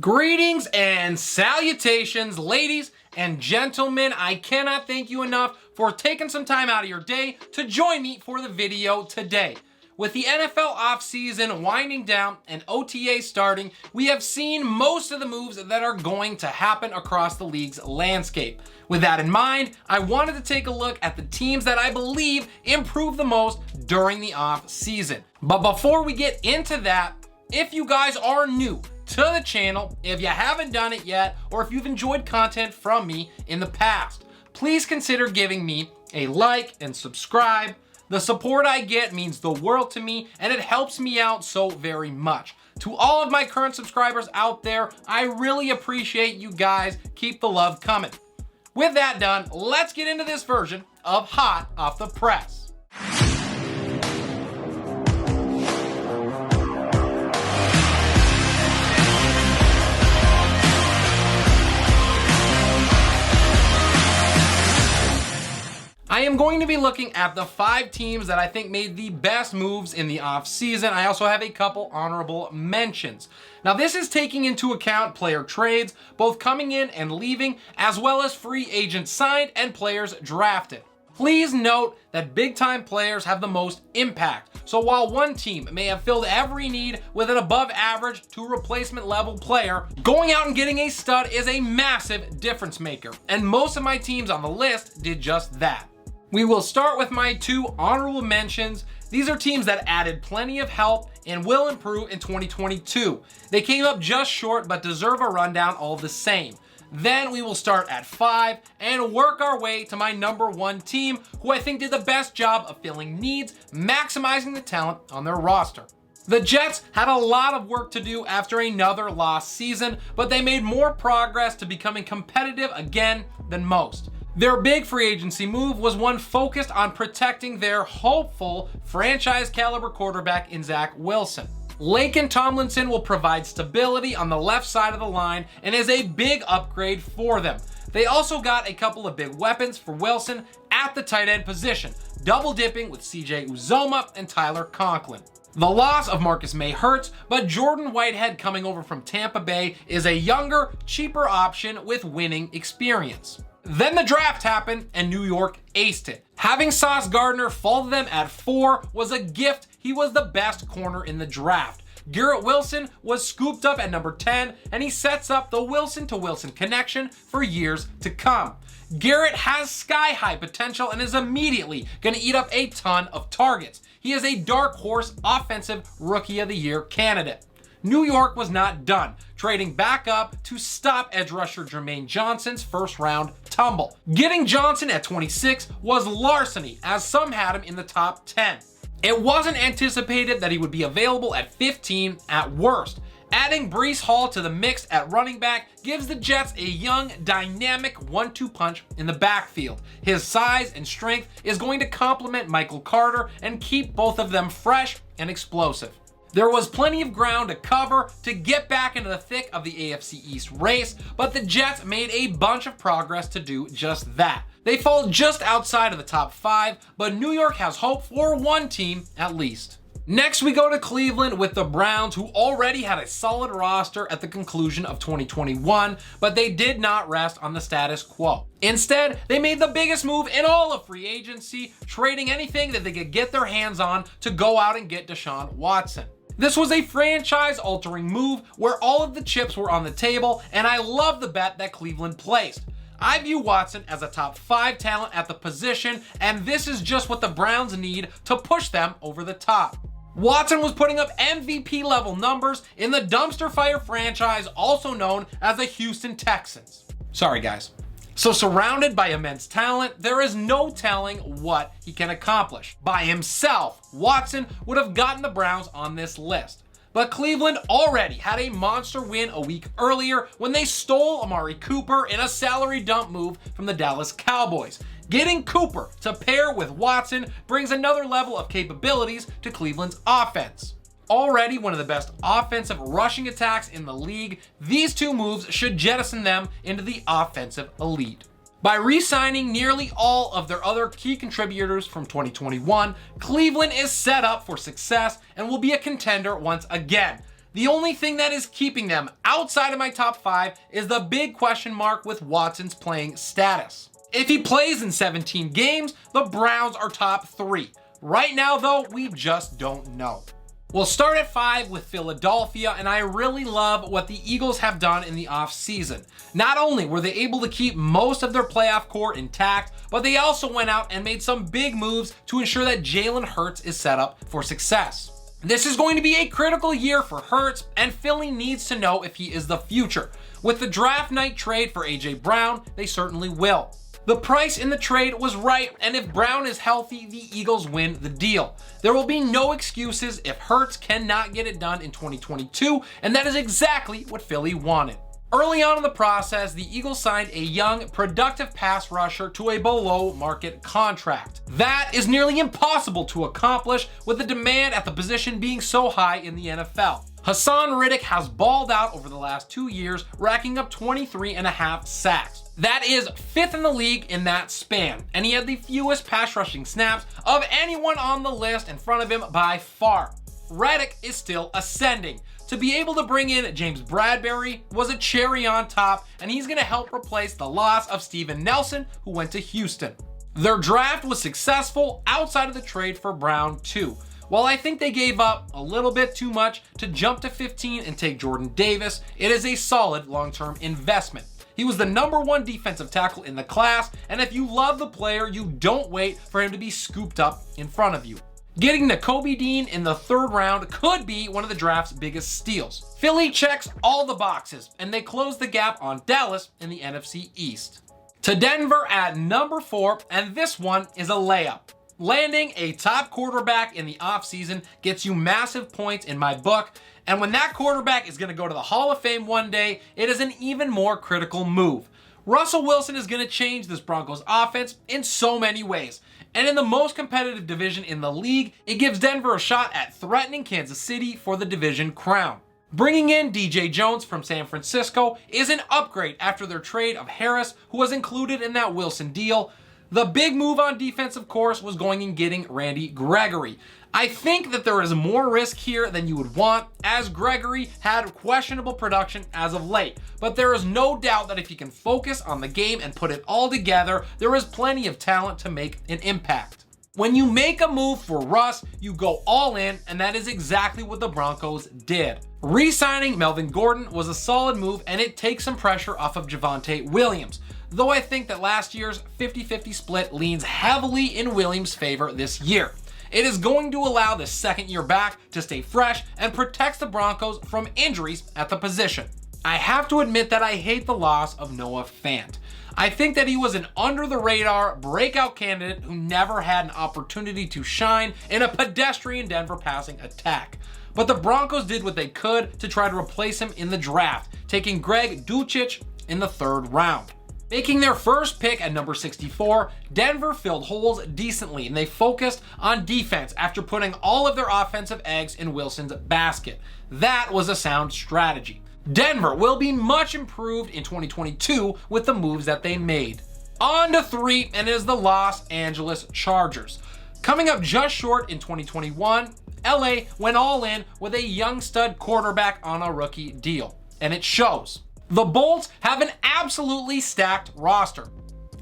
Greetings and salutations, ladies and gentlemen. I cannot thank you enough for taking some time out of your day to join me for the video today. With the NFL offseason winding down and OTA starting, we have seen most of the moves that are going to happen across the league's landscape. With that in mind, I wanted to take a look at the teams that I believe improved the most during the offseason. But before we get into that, if you guys are new to the channel, if you haven't done it yet, or if you've enjoyed content from me in the past, please consider giving me a like and subscribe. The support I get means the world to me, and it helps me out so very much. To all of my current subscribers out there, I really appreciate you guys. Keep the love coming. With that done, let's get into this version of Hot Off the Press. I am going to be looking at the 5 teams that I think made the best moves in the offseason. I also have a couple honorable mentions. Now, this is taking into account player trades, both coming in and leaving, as well as free agents signed and players drafted. Please note that big-time players have the most impact. So while one team may have filled every need with an above average to replacement level player, going out and getting a stud is a massive difference maker. And most of my teams on the list did just that. We will start with my 2 honorable mentions. These are teams that added plenty of help and will improve in 2022. They came up just short but deserve a rundown all the same. Then we will start at 5 and work our way to my number 1 team, who I think did the best job of filling needs, maximizing the talent on their roster. The Jets had a lot of work to do after another lost season, but they made more progress to becoming competitive again than most. Their big free agency move was one focused on protecting their hopeful franchise caliber quarterback in Zach Wilson. Laken Tomlinson will provide stability on the left side of the line and is a big upgrade for them. They also got a couple of big weapons for Wilson at the tight end position, double dipping with CJ Uzomah and Tyler Conklin. The loss of Marcus May hurts, but Jordan Whitehead coming over from Tampa Bay is a younger, cheaper option with winning experience. Then the draft happened and New York aced it. Having Sauce Gardner fall to them at 4 was a gift. He was the best corner in the draft. Garrett Wilson was scooped up at number 10, and he sets up the Wilson to Wilson connection for years to come. Garrett has sky-high potential and is immediately going to eat up a ton of targets. He is a dark horse offensive rookie of the year candidate. New York was not done, trading back up to stop edge rusher Jermaine Johnson's first round tumble. Getting Johnson at 26 was larceny, as some had him in the top 10. It wasn't anticipated that he would be available at 15 at worst. Adding Breece Hall to the mix at running back gives the Jets a young, dynamic 1-2 punch in the backfield. His size and strength is going to complement Michael Carter and keep both of them fresh and explosive. There was plenty of ground to cover to get back into the thick of the AFC East race, but the Jets made a bunch of progress to do just that. They fall just outside of the top 5, but New York has hope for one team at least. Next, we go to Cleveland with the Browns, who already had a solid roster at the conclusion of 2021, but they did not rest on the status quo. Instead, they made the biggest move in all of free agency, trading anything that they could get their hands on to go out and get Deshaun Watson. This was a franchise-altering move where all of the chips were on the table, and I love the bet that Cleveland placed. I view Watson as a top 5 talent at the position, and this is just what the Browns need to push them over the top. Watson was putting up MVP-level numbers in the dumpster fire franchise also known as the Houston Texans. Sorry, guys. So surrounded by immense talent, there is no telling what he can accomplish. By himself, Watson would have gotten the Browns on this list. But Cleveland already had a monster win a week earlier when they stole Amari Cooper in a salary dump move from the Dallas Cowboys. Getting Cooper to pair with Watson brings another level of capabilities to Cleveland's offense. Already one of the best offensive rushing attacks in the league, these 2 moves should jettison them into the offensive elite. By re-signing nearly all of their other key contributors from 2021, Cleveland is set up for success and will be a contender once again. The only thing that is keeping them outside of my top 5 is the big question mark with Watson's playing status. If he plays in 17 games, the Browns are top 3. Right now, though, we just don't know. We'll start at 5 with Philadelphia, and I really love what the Eagles have done in the offseason. Not only were they able to keep most of their playoff core intact, but they also went out and made some big moves to ensure that Jalen Hurts is set up for success. This is going to be a critical year for Hurts, and Philly needs to know if he is the future. With the draft night trade for A.J. Brown, they certainly will. The price in the trade was right, and if Brown is healthy, the Eagles win the deal. There will be no excuses if Hurts cannot get it done in 2022, and that is exactly what Philly wanted. Early on in the process, the Eagles signed a young, productive pass rusher to a below-market contract. That is nearly impossible to accomplish with the demand at the position being so high in the NFL. Hassan Reddick has balled out over the last 2 years, racking up 23.5 sacks. That is 5th in the league in that span, and he had the fewest pass rushing snaps of anyone on the list in front of him by far. Reddick is still ascending. To be able to bring in James Bradbury was a cherry on top, and he's going to help replace the loss of Steven Nelson, who went to Houston. Their draft was successful outside of the trade for Brown, too. While I think they gave up a little bit too much to jump to 15 and take Jordan Davis, it is a solid long-term investment. He was the #1 defensive tackle in the class, and if you love the player, you don't wait for him to be scooped up in front of you. Getting Nakobe Dean in the 3rd round could be one of the draft's biggest steals. Philly checks all the boxes, and they close the gap on Dallas in the NFC East. To Denver at number 4, and this one is a layup. Landing a top quarterback in the offseason gets you massive points in my book, and when that quarterback is going to go to the Hall of Fame one day, it is an even more critical move. Russell Wilson is going to change this Broncos offense in so many ways, and in the most competitive division in the league, it gives Denver a shot at threatening Kansas City for the division crown. Bringing in DJ Jones from San Francisco is an upgrade after their trade of Harris, who was included in that Wilson deal. The big move on defense, of course, was going and getting Randy Gregory. I think that there is more risk here than you would want, as Gregory had questionable production as of late. But there is no doubt that if he can focus on the game and put it all together, there is plenty of talent to make an impact. When you make a move for Russ, you go all in, and that is exactly what the Broncos did. Re-signing Melvin Gordon was a solid move, and it takes some pressure off of Javonte Williams. Though I think that last year's 50-50 split leans heavily in Williams' favor this year. It is going to allow the second year back to stay fresh and protects the Broncos from injuries at the position. I have to admit that I hate the loss of Noah Fant. I think that he was an under-the-radar breakout candidate who never had an opportunity to shine in a pedestrian Denver passing attack. But the Broncos did what they could to try to replace him in the draft, taking Greg Dulcich in the 3rd round. Making their first pick at number 64, Denver filled holes decently, and they focused on defense after putting all of their offensive eggs in Wilson's basket. That was a sound strategy. Denver will be much improved in 2022 with the moves that they made. On to 3, and it is the Los Angeles Chargers. Coming up just short in 2021, LA went all in with a young stud quarterback on a rookie deal, and it shows. The Bolts have an absolutely stacked roster.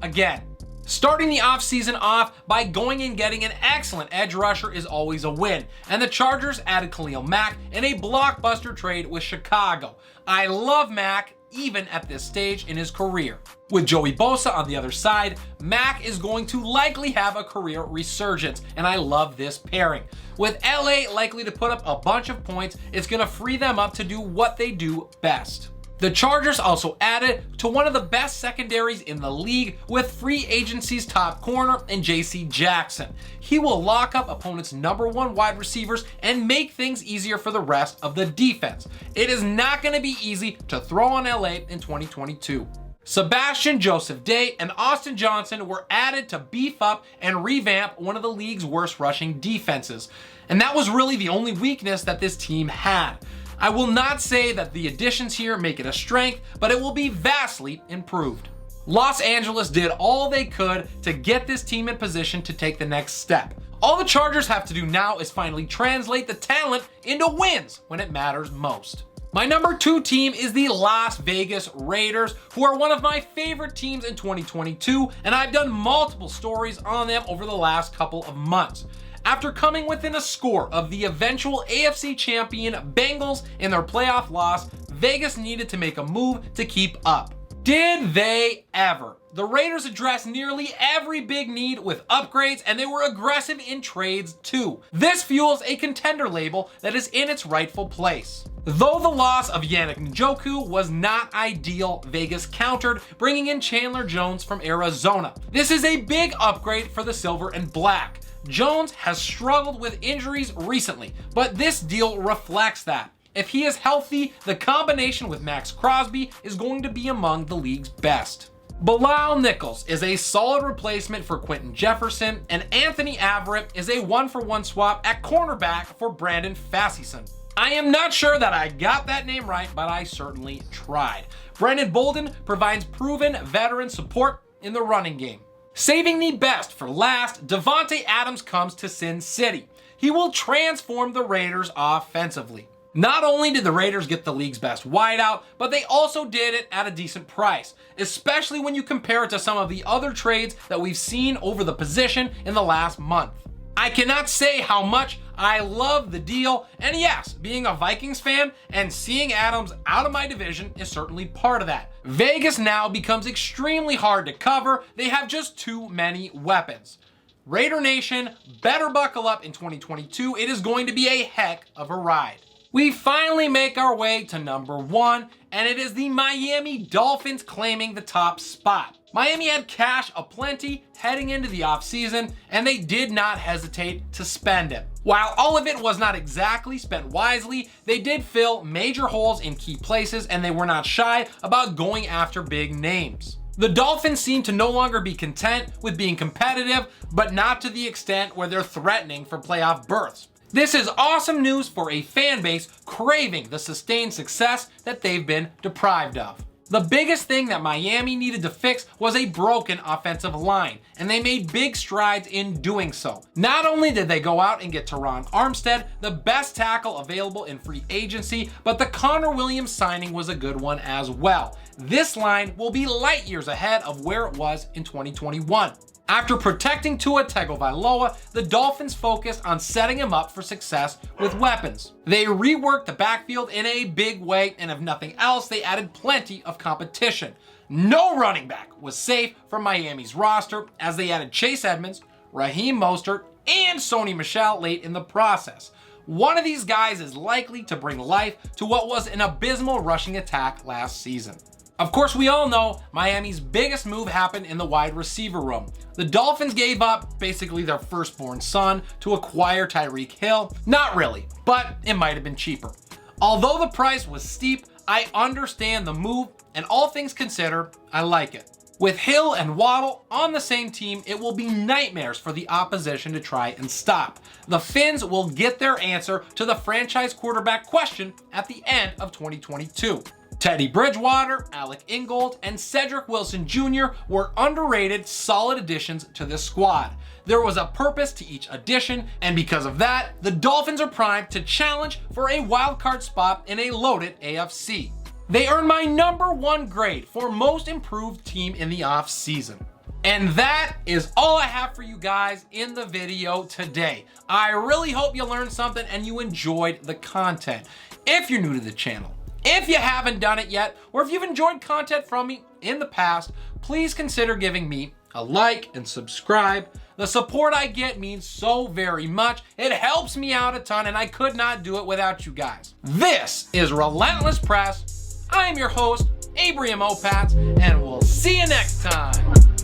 Again, starting the offseason off by going and getting an excellent edge rusher is always a win, and the Chargers added Khalil Mack in a blockbuster trade with Chicago. I love Mack even at this stage in his career. With Joey Bosa on the other side, Mack is going to likely have a career resurgence, and I love this pairing. With LA likely to put up a bunch of points, it's going to free them up to do what they do best. The Chargers also added to one of the best secondaries in the league with free agency's top corner in J.C. Jackson. He will lock up opponents' #1 wide receivers and make things easier for the rest of the defense. It is not going to be easy to throw on LA in 2022. Sebastian Joseph Day and Austin Johnson were added to beef up and revamp one of the league's worst rushing defenses. And that was really the only weakness that this team had. I will not say that the additions here make it a strength, but it will be vastly improved. Los Angeles did all they could to get this team in position to take the next step. All the Chargers have to do now is finally translate the talent into wins when it matters most. My number 2 team is the Las Vegas Raiders, who are one of my favorite teams in 2022, and I've done multiple stories on them over the last couple of months. After coming within a score of the eventual AFC champion Bengals in their playoff loss, Vegas needed to make a move to keep up. Did they ever? The Raiders addressed nearly every big need with upgrades, and they were aggressive in trades too. This fuels a contender label that is in its rightful place. Though the loss of Yannick Njoku was not ideal, Vegas countered, bringing in Chandler Jones from Arizona. This is a big upgrade for the silver and black. Jones has struggled with injuries recently, but this deal reflects that. If he is healthy, the combination with Max Crosby is going to be among the league's best. Bilal Nichols is a solid replacement for Quentin Jefferson, and Anthony Averett is a 1-for-1 swap at cornerback for Brandon Facyson. I am not sure that I got that name right, but I certainly tried. Brandon Bolden provides proven veteran support in the running game. Saving the best for last, Davante Adams comes to Sin City. He will transform the Raiders offensively. Not only did the Raiders get the league's best wideout, but they also did it at a decent price, especially when you compare it to some of the other trades that we've seen over the position in the last month. I cannot say how much I love the deal, and yes, being a Vikings fan and seeing Adams out of my division is certainly part of that. Vegas now becomes extremely hard to cover. They have just too many weapons. Raider Nation, better buckle up in 2022. It is going to be a heck of a ride. We finally make our way to number 1, and it is the Miami Dolphins claiming the top spot. Miami had cash aplenty heading into the offseason, and they did not hesitate to spend it. While all of it was not exactly spent wisely, they did fill major holes in key places, and they were not shy about going after big names. The Dolphins seem to no longer be content with being competitive, but not to the extent where they're threatening for playoff berths. This is awesome news for a fan base craving the sustained success that they've been deprived of. The biggest thing that Miami needed to fix was a broken offensive line, and they made big strides in doing so. Not only did they go out and get Teron Armstead, the best tackle available in free agency, but the Connor Williams signing was a good one as well. This line will be light years ahead of where it was in 2021. After protecting Tua Tagovailoa, the Dolphins focused on setting him up for success with weapons. They reworked the backfield in a big way, and if nothing else, they added plenty of competition. No running back was safe from Miami's roster, as they added Chase Edmonds, Raheem Mostert, and Sony Michel late in the process. One of these guys is likely to bring life to what was an abysmal rushing attack last season. Of course, we all know Miami's biggest move happened in the wide receiver room. The Dolphins gave up basically their firstborn son to acquire Tyreek Hill. Not really, but it might have been cheaper. Although the price was steep, I understand the move, and all things considered, I like it. With Hill and Waddle on the same team, it will be nightmares for the opposition to try and stop. The Fins will get their answer to the franchise quarterback question at the end of 2022. Teddy Bridgewater, Alec Ingold, and Cedric Wilson Jr. were underrated, solid additions to this squad. There was a purpose to each addition, and because of that, the Dolphins are primed to challenge for a wildcard spot in a loaded AFC. They earned my number 1 grade for most improved team in the offseason. And that is all I have for you guys in the video today. I really hope you learned something and you enjoyed the content. If you're new to the channel, if you haven't done it yet, or if you've enjoyed content from me in the past, please consider giving me a like and subscribe. The support I get means so very much. It helps me out a ton, and I could not do it without you guys. This is Relentless Press. I am your host, Abraham Opatz, and we'll see you next time.